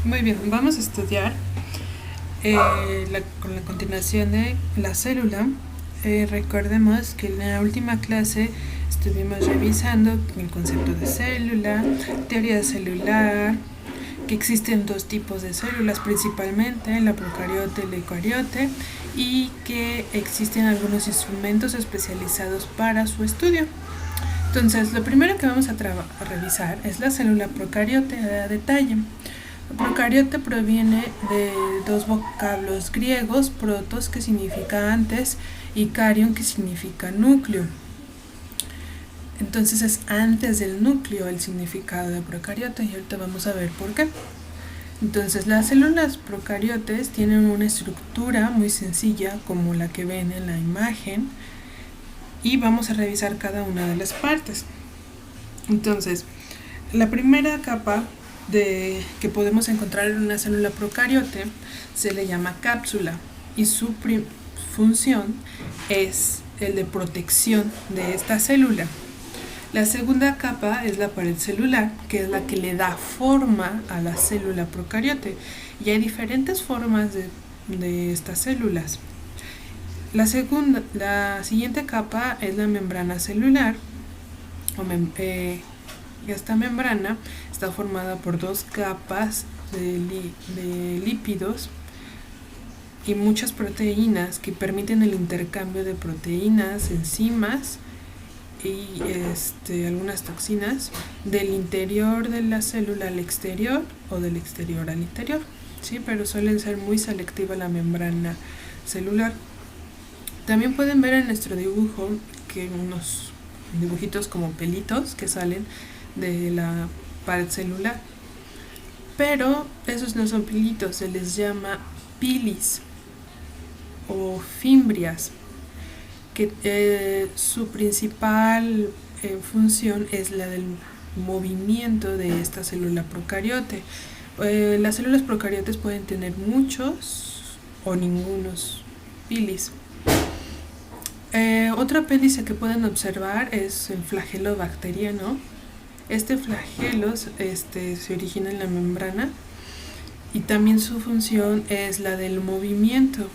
Muy bien, vamos a estudiar con la continuación de la célula. Recordemos que en la última clase estuvimos revisando el concepto de célula, teoría celular, que existen dos tipos de células principalmente, la procariote y la eucariote, y que existen algunos instrumentos especializados para su estudio. Entonces, lo primero que vamos a revisar es la célula procariote a detalle. Procariote proviene de dos vocablos griegos, protos, que significa antes, y carion, que significa núcleo. Entonces es antes del núcleo el significado de procariote, y ahorita vamos a ver por qué. Entonces las células procariotes tienen una estructura muy sencilla, como la que ven en la imagen, y vamos a revisar cada una de las partes. Entonces, la primera capa que podemos encontrar en una célula procariote se le llama cápsula, y su función es el de protección de esta célula. La segunda capa es la pared celular, que es la que le da forma a la célula procariote, y hay diferentes formas de estas células. La siguiente capa es la membrana celular. Esta membrana está formada por dos capas de lípidos y muchas proteínas que permiten el intercambio de proteínas, enzimas y algunas toxinas del interior de la célula al exterior o del exterior al interior, ¿sí? Pero suelen ser muy selectiva la membrana celular. También pueden ver en nuestro dibujo que unos dibujitos como pelitos que salen de la pared celular, pero esos no son pelitos, se les llama pilis o fimbrias, que su principal función es la del movimiento de esta célula procariote. Las células procariotes pueden tener muchos o ningunos pilis. Otra apéndice que pueden observar es el flagelo bacteriano. Este flagelo se origina en la membrana y también su función es la del movimiento.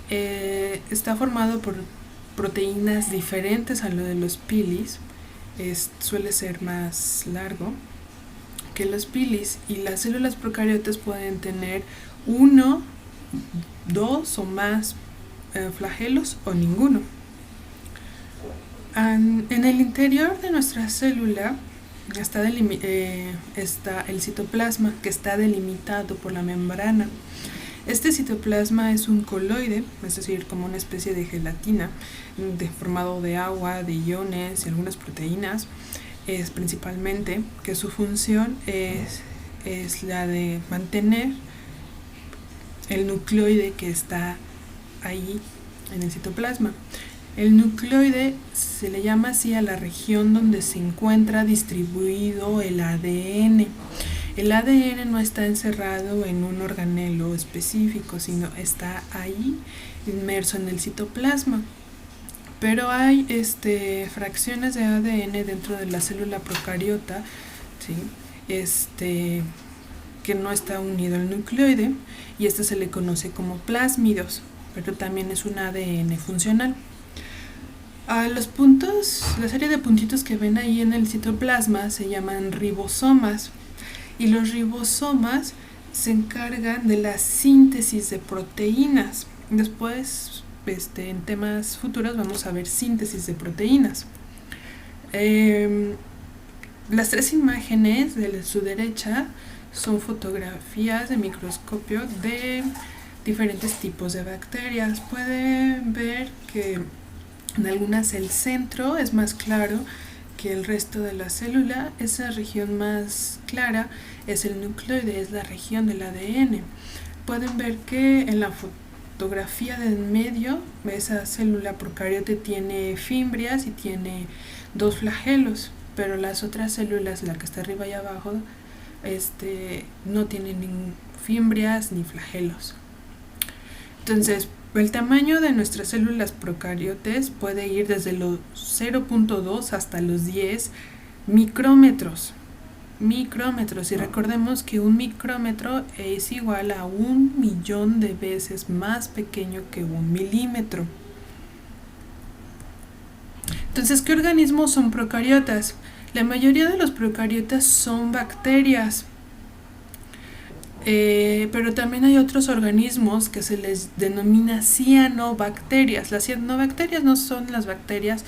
Está formado por proteínas diferentes a lo de los pilis. Suele ser más largo que los pilis, y las células procariotes pueden tener uno, dos o más flagelos o ninguno. En el interior de nuestra célula está el citoplasma, que está delimitado por la membrana. Este citoplasma es un coloide, es decir, como una especie de gelatina formado de agua, de iones y algunas proteínas, principalmente, que su función es la de mantener el nucleoide que está ahí en el citoplasma. El nucleoide se le llama así a la región donde se encuentra distribuido el ADN. El ADN no está encerrado en un organelo específico, sino está ahí inmerso en el citoplasma. Pero hay fracciones de ADN dentro de la célula procariota, ¿sí? Que no está unido al nucleoide, y se le conoce como plásmidos, pero también es un ADN funcional. La serie de puntitos que ven ahí en el citoplasma se llaman ribosomas, y los ribosomas se encargan de la síntesis de proteínas. Después, en temas futuros, vamos a ver síntesis de proteínas. Las tres imágenes de su derecha son fotografías de microscopio de diferentes tipos de bacterias. Pueden ver que en algunas el centro es más claro que el resto de la célula. Esa región más clara es el nucleoide, es la región del ADN. Pueden ver que en la fotografía del medio, esa célula procariote tiene fimbrias y tiene dos flagelos, pero las otras células, la que está arriba y abajo, no tienen ni fimbrias ni flagelos. Entonces, el tamaño de nuestras células procariotes puede ir desde los 0.2 hasta los 10 micrómetros. micrómetros. Y recordemos que un micrómetro es igual a 1.000.000 de veces más pequeño que un milímetro. Entonces, ¿qué organismos son procariotas? La mayoría de los procariotas son bacterias. Pero también hay otros organismos que se les denomina cianobacterias. Las cianobacterias no son las bacterias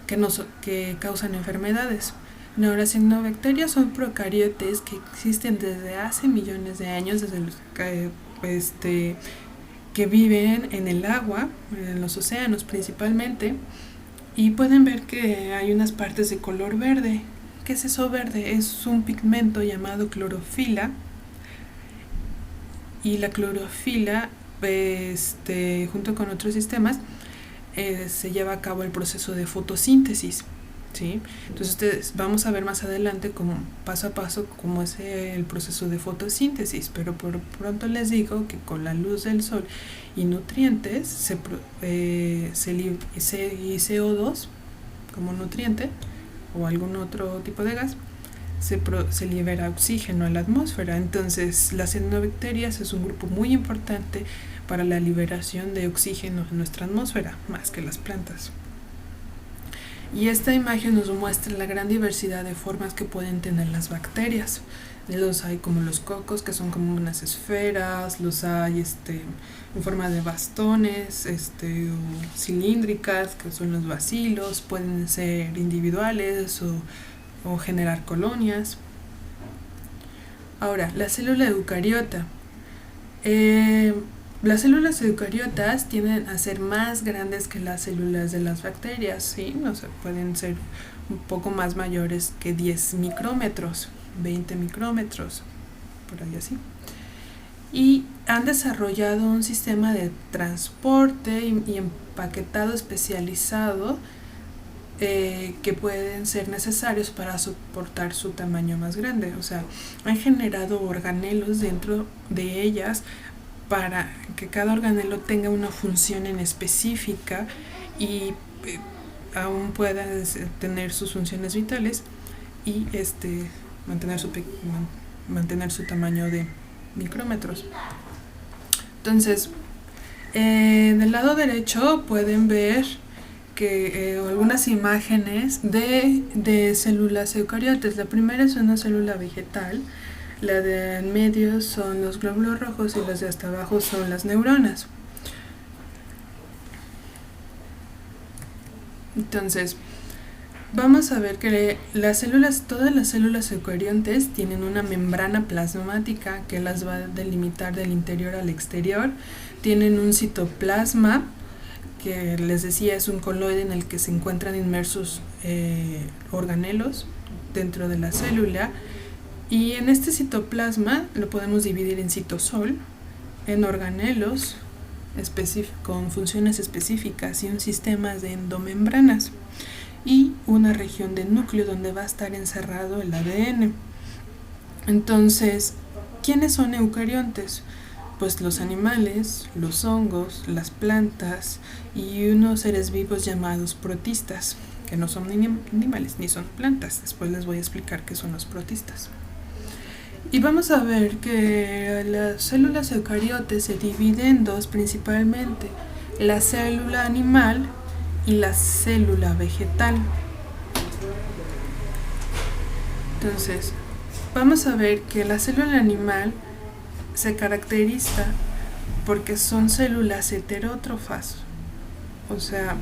que causan enfermedades. No, las cianobacterias son procariotes que existen desde hace millones de años, desde los que viven en el agua, en los océanos principalmente, y pueden ver que hay unas partes de color verde. ¿Qué es eso verde? Es un pigmento llamado clorofila. Y la clorofila, junto con otros sistemas, se lleva a cabo el proceso de fotosíntesis, ¿sí? Entonces vamos a ver más adelante como paso a paso cómo es el proceso de fotosíntesis, pero por pronto les digo que con la luz del sol y nutrientes y CO2 como nutriente o algún otro tipo de gas, se libera oxígeno a la atmósfera. Entonces las cianobacterias es un grupo muy importante para la liberación de oxígeno en nuestra atmósfera, más que las plantas. Y esta imagen nos muestra la gran diversidad de formas que pueden tener las bacterias. Los hay como los cocos, que son como unas esferas, los hay en forma de bastones, o cilíndricas, que son los bacilos, pueden ser individuales o generar colonias. Ahora, la célula eucariota. Las células eucariotas tienden a ser más grandes que las células de las bacterias, ¿sí? O sea, pueden ser un poco más mayores que 10 micrómetros, 20 micrómetros, por ahí así. Y han desarrollado un sistema de transporte y empaquetado especializado que pueden ser necesarios para soportar su tamaño más grande. O sea, han generado organelos dentro de ellas para que cada organelo tenga una función en específica y aún pueda tener sus funciones vitales y mantener su tamaño de micrómetros. Entonces, del lado derecho pueden ver que algunas imágenes de células eucariotas. La primera es una célula vegetal, la de en medio son los glóbulos rojos y las de hasta abajo son las neuronas. Entonces, vamos a ver que todas las células eucariontes tienen una membrana plasmática que las va a delimitar del interior al exterior. Tienen un citoplasma, que les decía es un coloide en el que se encuentran inmersos organelos dentro de la célula. Y en este citoplasma lo podemos dividir en citosol, en organelos con funciones específicas y un sistema de endomembranas y una región de núcleo donde va a estar encerrado el ADN. Entonces, ¿quiénes son eucariontes? Pues los animales, los hongos, las plantas y unos seres vivos llamados protistas, que no son animales ni son plantas. Después les voy a explicar qué son los protistas. Y vamos a ver que las células eucariotes se dividen en dos principalmente, la célula animal y la célula vegetal. Entonces, vamos a ver que la célula animal se caracteriza porque son células heterótrofas, o sea,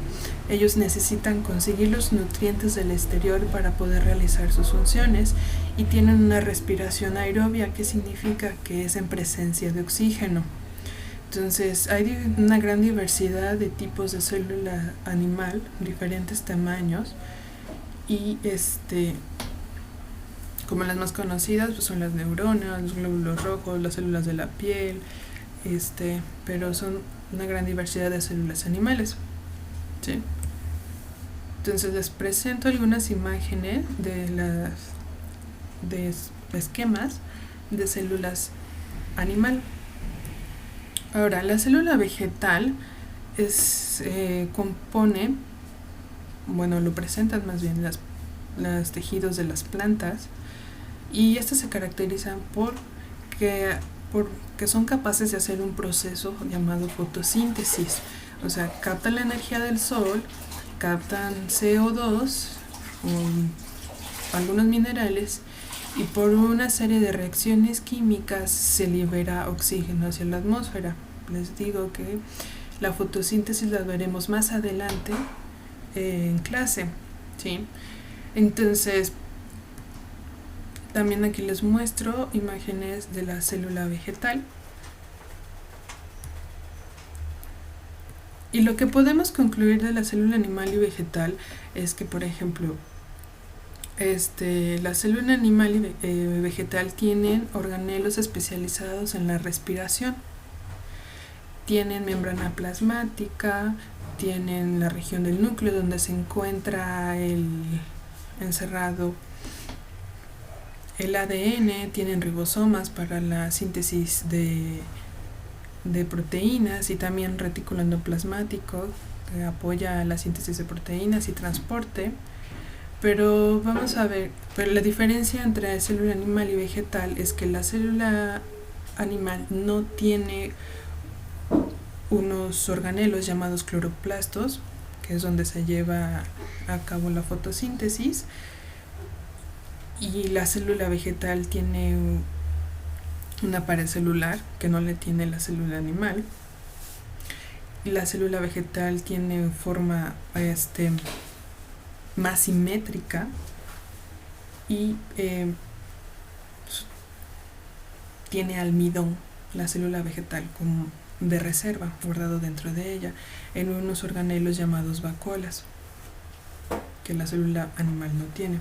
ellos necesitan conseguir los nutrientes del exterior para poder realizar sus funciones y tienen una respiración aerobia, que significa que es en presencia de oxígeno. Entonces hay una gran diversidad de tipos de célula animal, diferentes tamaños, y como las más conocidas pues son las neuronas, los glóbulos rojos, las células de la piel, pero son una gran diversidad de células animales, ¿sí? Entonces les presento algunas imágenes de esquemas de células animal. Ahora, la célula vegetal lo presentan más bien los tejidos de las plantas y estas se caracterizan porque son capaces de hacer un proceso llamado fotosíntesis, o sea, captan la energía del sol, captan CO2 o algunos minerales, y por una serie de reacciones químicas se libera oxígeno hacia la atmósfera. Les digo que la fotosíntesis la veremos más adelante en clase, ¿sí? Entonces, también aquí les muestro imágenes de la célula vegetal. Y lo que podemos concluir de la célula animal y vegetal es que, por ejemplo, la célula animal y vegetal tienen organelos especializados en la respiración. Tienen membrana plasmática, tienen la región del núcleo donde se encuentra encerrado el ADN, tienen ribosomas para la síntesis de proteínas, y también retículo endoplasmático que apoya la síntesis de proteínas y transporte. Pero vamos a ver, pero la diferencia entre célula animal y vegetal es que la célula animal no tiene unos organelos llamados cloroplastos, que es donde se lleva a cabo la fotosíntesis, y la célula vegetal tiene una pared celular que no le tiene la célula animal. La célula vegetal tiene forma más simétrica y tiene almidón, la célula vegetal, como de reserva guardado dentro de ella en unos organelos llamados vacuolas, que la célula animal no tiene.